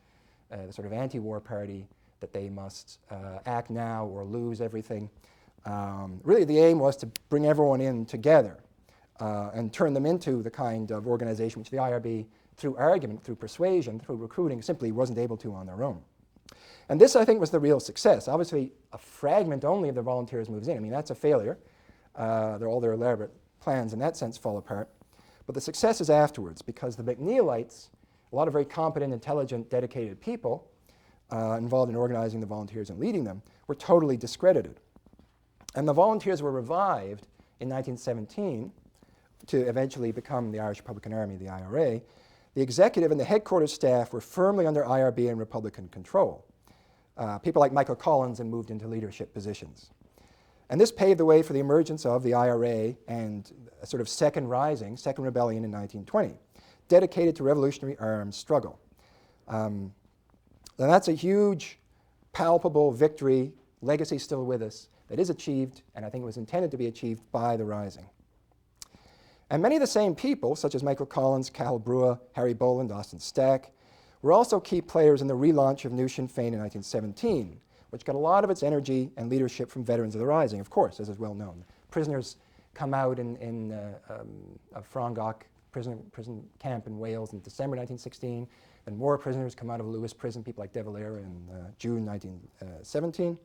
the sort of anti-war party, that they must act now or lose everything. Really the aim was to bring everyone in together and turn them into the kind of organization which the IRB, through argument, through persuasion, through recruiting, simply wasn't able to on their own. And this, I think, was the real success. Obviously, a fragment only of the volunteers moves in. I mean, that's a failure. All their elaborate plans in that sense fall apart. But the success is afterwards, because the McNeillites, a lot of very competent, intelligent, dedicated people involved in organizing the volunteers and leading them, were totally discredited. And the volunteers were revived in 1917 to eventually become the Irish Republican Army, the IRA. The executive and the headquarters staff were firmly under IRB and Republican control. People like Michael Collins had moved into leadership positions. And this paved the way for the emergence of the IRA and a sort of second rising, second rebellion in 1920, dedicated to revolutionary arms struggle. And that's a huge, palpable victory, legacy still with us, that is achieved, and I think it was intended to be achieved by the Rising. And many of the same people, such as Michael Collins, Cathal Brugha, Harry Boland, Austin Stack, were also key players in the relaunch of New Sinn Féin in 1917, which got a lot of its energy and leadership from veterans of the Rising, of course, as is well known. Prisoners come out in Frongoch prison camp in Wales in December 1916, and more prisoners come out of Lewis prison, people like De Valera in June 1917.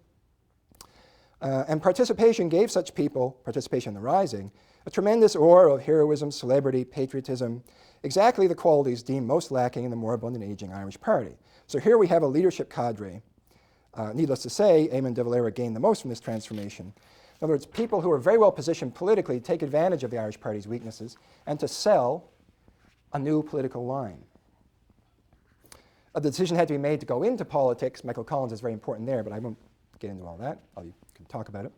And participation gave such people, participation in the Rising, a tremendous aura of heroism, celebrity, patriotism, exactly the qualities deemed most lacking in the moribund and aging Irish party. So here we have a leadership cadre. Needless to say, Eamon de Valera gained the most from this transformation. In other words, people who are very well positioned politically to take advantage of the Irish party's weaknesses and to sell a new political line. A decision had to be made to go into politics. Michael Collins is very important there, but I won't get into all that. You can talk about it.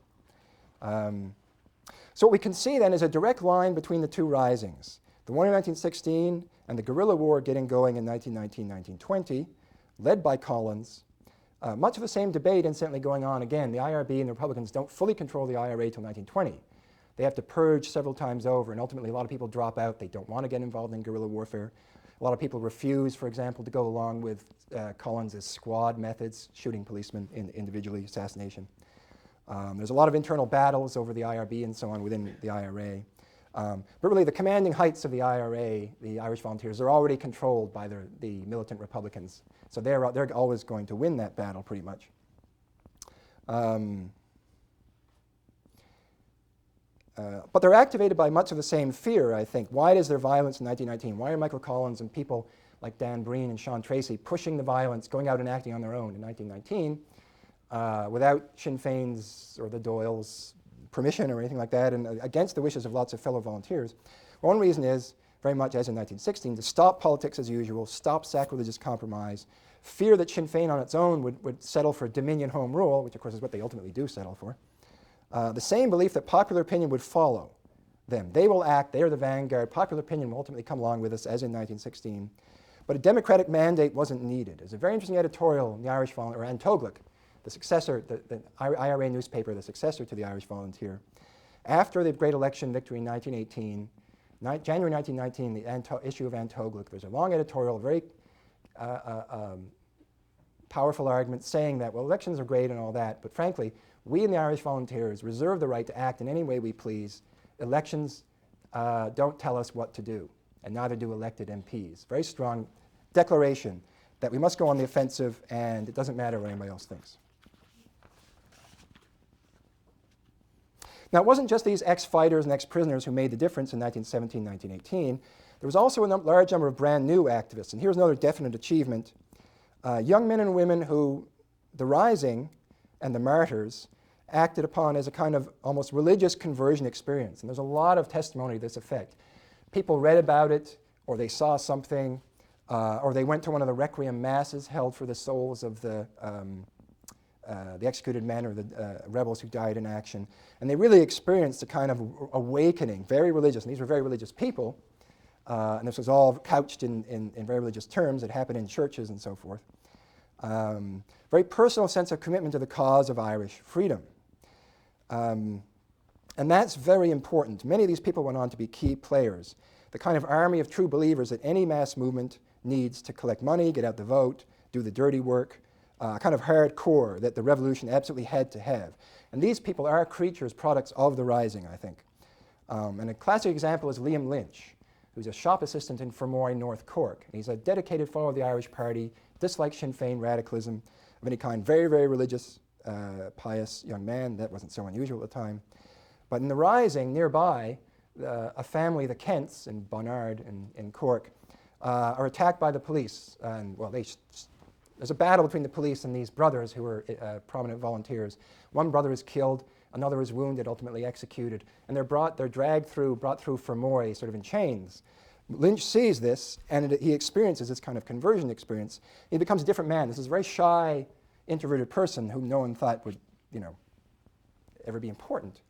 So what we can see then is a direct line between the two risings, the one in 1916 and the guerrilla war getting going in 1919-1920, led by Collins. Much of the same debate incidentally going on again. The IRB and the Republicans don't fully control the IRA till 1920. They have to purge several times over, and ultimately a lot of people drop out. They don't want to get involved in guerrilla warfare. A lot of people refuse, for example, to go along with Collins' squad methods, shooting policemen individually, assassination. There's a lot of internal battles over the IRB and so on within the IRA. But really, the commanding heights of the IRA, the Irish Volunteers, are already controlled by the militant Republicans. So they're always going to win that battle, pretty much. But they're activated by much of the same fear, I think. Why is there violence in 1919? Why are Michael Collins and people like Dan Breen and Sean Tracy pushing the violence, going out and acting on their own in 1919 without Sinn Féin's or the Doyles' permission or anything like that, and against the wishes of lots of fellow volunteers? One reason is, very much as in 1916, to stop politics as usual, stop sacrilegious compromise, fear that Sinn Féin on its own would settle for Dominion Home Rule, which of course is what they ultimately do settle for. The same belief that popular opinion would follow them. They will act, they are the vanguard, popular opinion will ultimately come along with us, as in 1916. But a democratic mandate wasn't needed. There's a very interesting editorial in the Irish Volunteer, or An Tóglacht, the successor, the IRA newspaper, the successor to the Irish Volunteer. After the great election victory in 1918, January 1919, the issue of An Tóglacht, there's a long editorial, very powerful argument saying that, well, elections are great and all that, but frankly, we in the Irish Volunteers reserve the right to act in any way we please. Elections don't tell us what to do, and neither do elected MPs. Very strong declaration that we must go on the offensive, and it doesn't matter what anybody else thinks. Now, it wasn't just these ex-fighters and ex-prisoners who made the difference in 1917, 1918. There was also a large number of brand new activists, and here's another definite achievement. Young men and women who the Rising and the Martyrs acted upon as a kind of almost religious conversion experience. And there's a lot of testimony to this effect. People read about it, or they saw something, or they went to one of the requiem masses held for the souls of the executed men or the rebels who died in action. And they really experienced a kind of awakening, very religious. And these were very religious people. And this was all couched in very religious terms. It happened in churches and so forth. Very personal sense of commitment to the cause of Irish freedom. And that's very important. Many of these people went on to be key players. The kind of army of true believers that any mass movement needs to collect money, get out the vote, do the dirty work, kind of hardcore that the revolution absolutely had to have. And these people are creatures, products of the Rising, I think. And a classic example is Liam Lynch, who's a shop assistant in Fermoy, North Cork. And he's a dedicated follower of the Irish Party, dislikes Sinn Féin radicalism of any kind, very, very religious, pious young man. That wasn't so unusual at the time. But in the Rising, nearby, a family, the Kents in Bonnard in Cork, are attacked by the police. And, well, there's a battle between the police and these brothers who were prominent volunteers. One brother is killed, another is wounded, ultimately executed. And they're brought through Fermoy, sort of in chains. Lynch sees this, and he experiences this kind of conversion experience. He becomes a different man. This is a very shy, introverted person whom no one thought would, ever be important.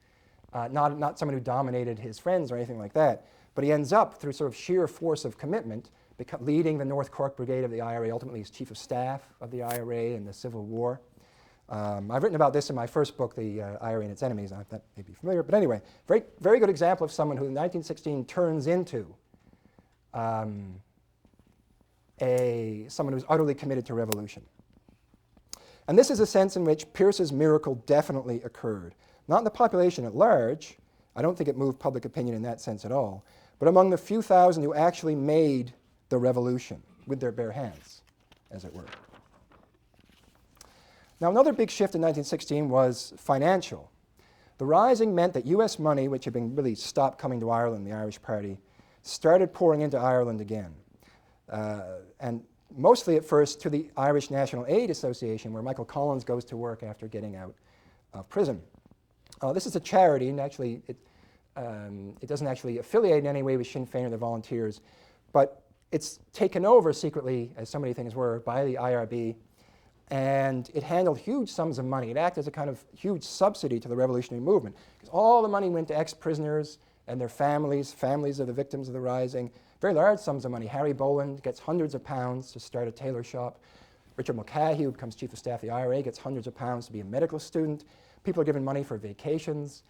Not someone who dominated his friends or anything like that. But he ends up, through sort of sheer force of commitment, leading the North Cork Brigade of the IRA, ultimately as Chief of Staff of the IRA in the Civil War. I've written about this in my first book, The IRA and Its Enemies. That may be familiar. But anyway, very, very good example of someone who in 1916 turns into someone who's utterly committed to revolution. And this is a sense in which Pearse's miracle definitely occurred. Not in the population at large. I don't think it moved public opinion in that sense at all. But among the few thousand who actually made the revolution with their bare hands, as it were. Now, another big shift in 1916 was financial. The Rising meant that US money, which had been really stopped coming to Ireland, the Irish Party, started pouring into Ireland again. And mostly at first to the Irish National Aid Association, where Michael Collins goes to work after getting out of prison. This is a charity, and actually it doesn't actually affiliate in any way with Sinn Féin or the Volunteers, but it's taken over secretly, as so many things were, by the IRB, and it handled huge sums of money. It acted as a kind of huge subsidy to the revolutionary movement, because all the money went to ex-prisoners and their families of the victims of the Rising. Very large sums of money. Harry Boland gets hundreds of pounds to start a tailor shop. Richard Mulcahy, who becomes Chief of Staff of the IRA, gets hundreds of pounds to be a medical student. People are given money for vacations.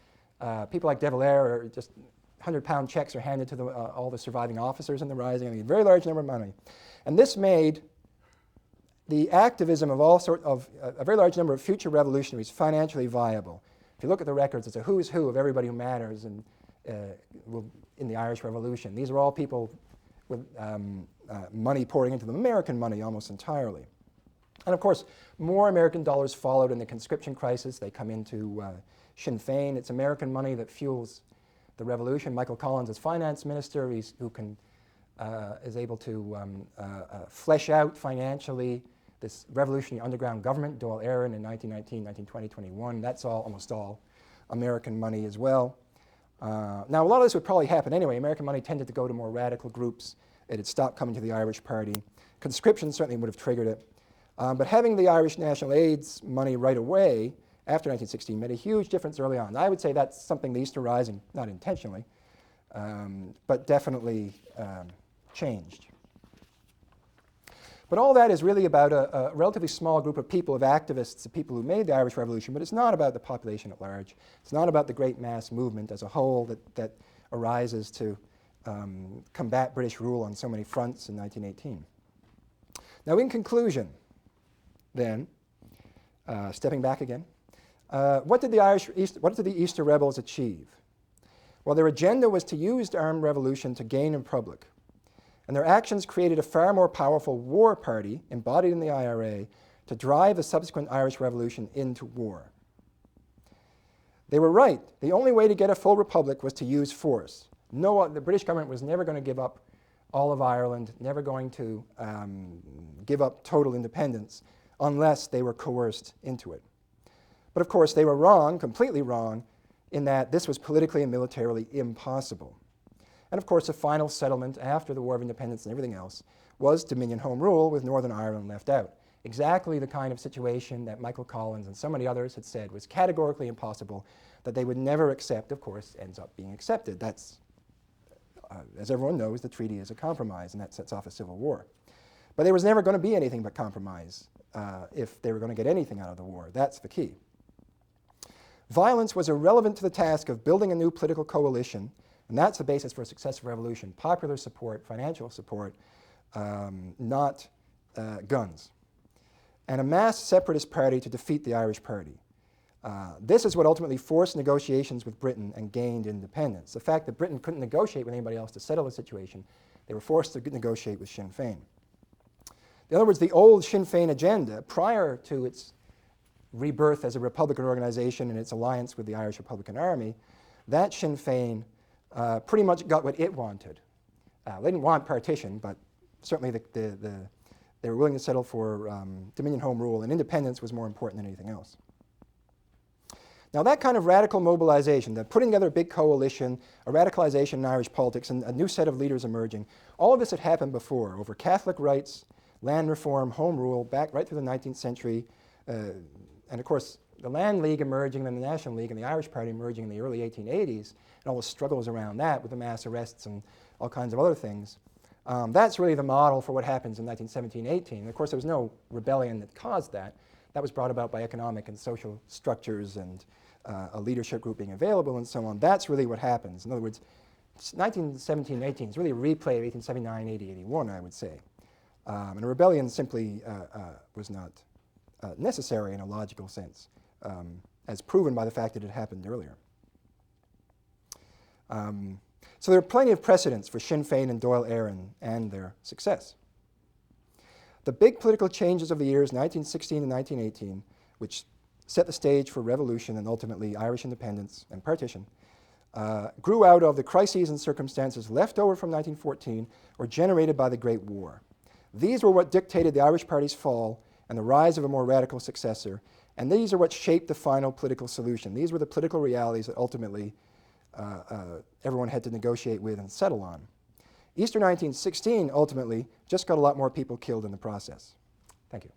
People like De Valera are just £100 checks are handed to all the surviving officers in the Rising. I mean, a very large number of money. And this made the activism of a very large number of future revolutionaries financially viable. If you look at the records, it's a who's who of everybody who matters and will in the Irish Revolution. These are all people with money pouring into them, American money almost entirely. And of course, more American dollars followed in the conscription crisis. They come into Sinn Féin. It's American money that fuels the revolution. Michael Collins is finance minister, who is able to flesh out financially this revolutionary underground government, Dáil Éireann in 1919, 1920, 21. That's almost all American money as well. Now, a lot of this would probably happen anyway. American money tended to go to more radical groups. It had stopped coming to the Irish Party. Conscription certainly would have triggered it. But having the Irish National Aid's money right away after 1916 made a huge difference early on. I would say that's something the Easter Rising, not intentionally, but definitely changed. But all that is really about a relatively small group of people, of activists, the people who made the Irish Revolution, but it's not about the population at large. It's not about the great mass movement as a whole that arises to combat British rule on so many fronts in 1918. Now, in conclusion, then, stepping back again, what did the Easter rebels achieve? Well, their agenda was to use the armed revolution to gain in public, and their actions created a far more powerful war party embodied in the IRA to drive the subsequent Irish Revolution into war. They were right. The only way to get a full republic was to use force. The British government was never going to give up all of Ireland, never going to give up total independence unless they were coerced into it. But of course, they were wrong, completely wrong, in that this was politically and militarily impossible. And of course, the final settlement after the War of Independence and everything else was Dominion Home Rule with Northern Ireland left out. Exactly the kind of situation that Michael Collins and so many others had said was categorically impossible, that they would never accept, of course, ends up being accepted. That's, as everyone knows, the treaty is a compromise, and that sets off a civil war. But there was never going to be anything but compromise if they were going to get anything out of the war. That's the key. Violence was irrelevant to the task of building a new political coalition, and that's the basis for a successful revolution: popular support, financial support, not guns. And a mass separatist party to defeat the Irish Party. This is what ultimately forced negotiations with Britain and gained independence. The fact that Britain couldn't negotiate with anybody else to settle the situation, they were forced to negotiate with Sinn Féin. In other words, the old Sinn Féin agenda, prior to its rebirth as a Republican organization and its alliance with the Irish Republican Army, that Sinn Féin pretty much got what it wanted. They didn't want partition, but certainly they were willing to settle for Dominion Home Rule, and independence was more important than anything else. Now, that kind of radical mobilization, the putting together a big coalition, a radicalization in Irish politics, and a new set of leaders emerging, all of this had happened before over Catholic rights, land reform, home rule, back right through the 19th century, and of course, the Land League emerging, then the National League and the Irish Party emerging in the early 1880s, and all the struggles around that with the mass arrests and all kinds of other things. That's really the model for what happens in 1917-18. And of course, there was no rebellion that caused that. That was brought about by economic and social structures and a leadership group being available and so on. That's really what happens. In other words, 1917-18 is really a replay of 1879, 80, 81, I would say. And a rebellion simply was not necessary in a logical sense, as proven by the fact that it happened earlier. So there are plenty of precedents for Sinn Féin and Dáil Éireann and their success. The big political changes of the years 1916 and 1918, which set the stage for revolution and ultimately Irish independence and partition, grew out of the crises and circumstances left over from 1914 or generated by the Great War. These were what dictated the Irish Party's fall and the rise of a more radical successor, and these are what shaped the final political solution. These were the political realities that ultimately everyone had to negotiate with and settle on. Easter 1916 ultimately just got a lot more people killed in the process. Thank you.